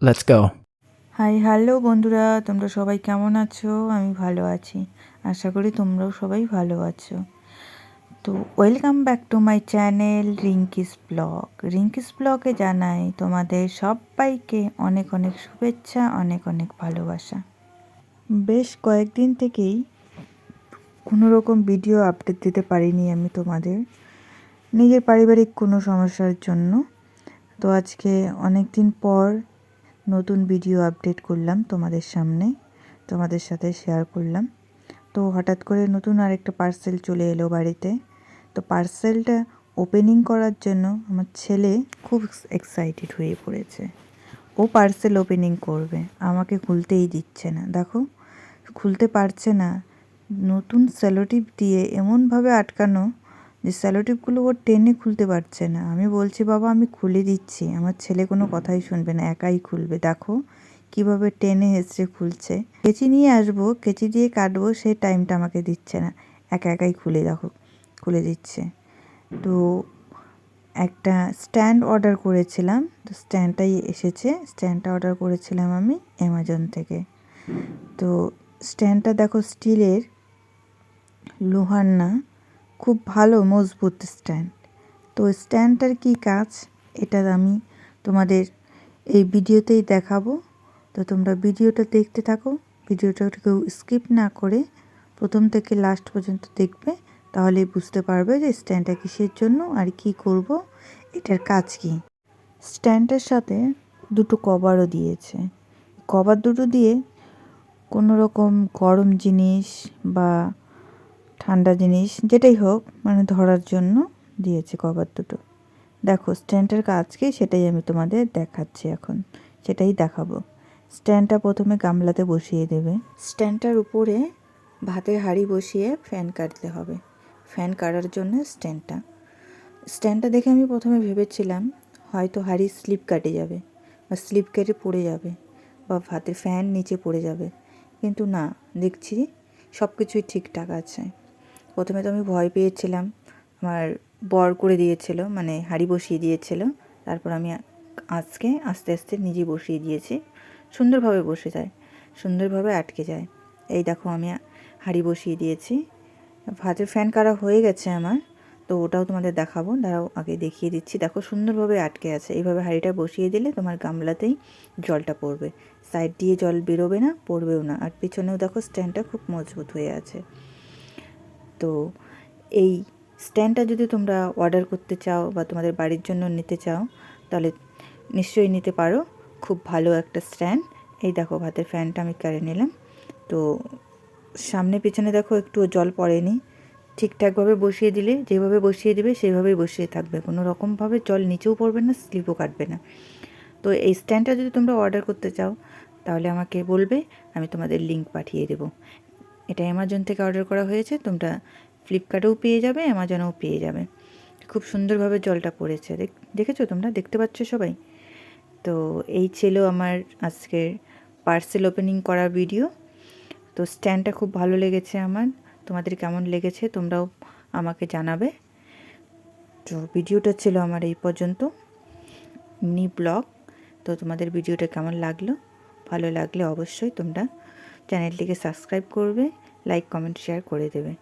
Let's go. Hi hello বন্ধুরা, তোমরা সবাই কেমন আছো? আমি ভালো আছি, আশা করি তোমরাও সবাই ভালো আছো। তো welcome back to my channel Rinki's ব্লগে জানাই তোমাদের সবাইকে অনেক অনেক শুভেচ্ছা, অনেক অনেক ভালোবাসা। বেশ কয়েকদিন থেকেই কোনো রকম ভিডিও আপডেট দিতে পারিনি আমি তোমাদের, নিজের পারিবারিক কোনো সমস্যার জন্য। তো আজকে অনেক দিন পর নতুন ভিডিও আপডেট করলাম তোমাদের সামনে, তোমাদের সাথে শেয়ার করলাম। তো হঠাৎ করে নতুন আরেকটা পার্সেল চলে এলো বাড়িতে। তো পার্সেলটা ওপেনিং করার জন্য আমার ছেলে খুব এক্সাইটেড হয়ে পড়েছে। ও পার্সেল ওপেনিং করবে, আমাকে খুলতেই দিচ্ছে না। দেখো, খুলতে পারছে না, নতুন স্যালোটিপ দিয়ে এমনভাবে আটকানো যে স্যালোটিপগুলো ও টেনে খুলতে পারছে না। আমি বলছি, বাবা আমি খুলে দিচ্ছি। আমার ছেলে কোনো কথাই শুনবে না, একাই খুলবে। দেখো কীভাবে টেনে হেঁচড়ে খুলছে। কেচি নিয়ে আসবো, কেচি দিয়ে কাটবো, সেই টাইমটা আমাকে দিচ্ছে না, একা একাই খুলে দেখো খুলে দিচ্ছে। তো একটা স্ট্যান্ড অর্ডার করেছিলাম, তো স্ট্যান্ডটাই এসেছে। স্ট্যান্ডটা অর্ডার করেছিলাম আমি অ্যামাজন থেকে। তো স্ট্যান্ডটা দেখো স্টিলের, লোহার না, খুব ভালো মজবুত স্ট্যান্ড। তো স্ট্যান্ডটার কী কাজ এটা আমি তোমাদের এই ভিডিওতেই দেখাবো। তো তোমরা ভিডিওটা দেখতে থাকো, ভিডিওটা কেউ স্কিপ না করে প্রথম থেকে লাস্ট পর্যন্ত দেখবে, তাহলেই বুঝতে পারবে যে স্ট্যান্ডটা কিসের জন্য আর কি করব, এটার কাজ কি। স্ট্যান্ডের সাথে দুটো কভারও দিয়েছে। কভার দুটো দিয়ে কোনো রকম গরম জিনিস বা ঠান্ডা জিনিস যেটাই হোক মানে ধরার জন্য দিয়েছে কভার দুটো। দেখো স্ট্যান্ডের কাজ কি সেটাই আমি তোমাদের দেখাচ্ছি এখন, সেটাই দেখাবো। স্ট্যান্ডটা প্রথমে গামলাতে বসিয়ে দেবে। স্ট্যান্ডটার উপরে ভাতের হাঁড়ি বসিয়ে ফ্যান কাটতে হবে। ফ্যান কাটার জন্য স্ট্যান্ডটা দেখে আমি প্রথমে ভেবেছিলাম হয়তো হাঁড়ি স্লিপ কাটে যাবে বা স্লিপ কেটে পড়ে যাবে বা ভাতের ফ্যান নিচে পড়ে যাবে, কিন্তু না, দেখছি সব কিছুই ঠিকঠাক আছে। প্রথমে তো আমি ভয় পেয়েছিলাম, আমার বর করে দিয়েছিল, মানে হাঁড়ি বসিয়ে দিয়েছিল। তারপর আমি আজকে আস্তে আস্তে নিজে বসিয়ে দিয়েছি। সুন্দরভাবে বসে যায়, সুন্দরভাবে আটকে যায়। এই দেখো আমি হাঁড়ি বসিয়ে দিয়েছি। ভাতের ফ্যান কাটা হয়ে গেছে আমার, তো ওটাও তোমাদের দেখাবো। দাঁড়াও আগে দেখিয়ে দিচ্ছি। দেখো সুন্দরভাবে আটকে আছে। এইভাবে হাঁড়িটা বসিয়ে দিলে তোমার গামলাতেই জলটা পড়বে, সাইড দিয়ে জল বেরোবে না, পড়বেও না। আর পিছনেও দেখো স্ট্যান্ডটা খুব মজবুত হয়ে আছে। তো এই স্ট্যান্ডটা যদি তোমরা অর্ডার করতে চাও বা তোমাদের বাড়ির জন্য নিতে চাও, তাহলে নিশ্চয়ই নিতে পারো। খুব ভালো একটা স্ট্যান্ড। এই দেখো ভাতের ফ্যানটা আমি কেড়ে নিলাম। তো সামনে পিছনে দেখো একটুও জল পড়েনি। ঠিকঠাকভাবে বসিয়ে দিলে, যেভাবে বসিয়ে দিবে সেভাবেই বসিয়ে থাকবে, কোনো রকমভাবে জল নিচেও পড়বে না, স্লিপও কাটবে না। তো এই স্ট্যান্ডটা যদি তোমরা অর্ডার করতে চাও তাহলে আমাকে বলবে, আমি তোমাদের লিঙ্ক পাঠিয়ে দেবো। এটা অ্যামাজন থেকে অর্ডার করা হয়েছে, তোমরা ফ্লিপকার্টেও পেয়ে যাবে, অ্যামাজনেও পেয়ে যাবে। খুব সুন্দরভাবে জলটা পড়েছে, দেখেছো তোমরা, দেখতে পাচ্ছ সবাই। তো এই ছিল আমার আজকের পার্সেল ওপেনিং করার ভিডিও। তো স্ট্যান্ডটা খুব ভালো লেগেছে আমার, তোমাদের কেমন লেগেছে তোমরাও আমাকে জানাবে। তো ভিডিওটা ছিল আমার এই পর্যন্ত, মিনি ব্লগ। তো তোমাদের ভিডিওটা কেমন লাগলো? ভালো লাগলে অবশ্যই তোমরা চ্যানেলটিকে সাবস্ক্রাইব করবে, লাইক কমেন্ট শেয়ার করে দেবে।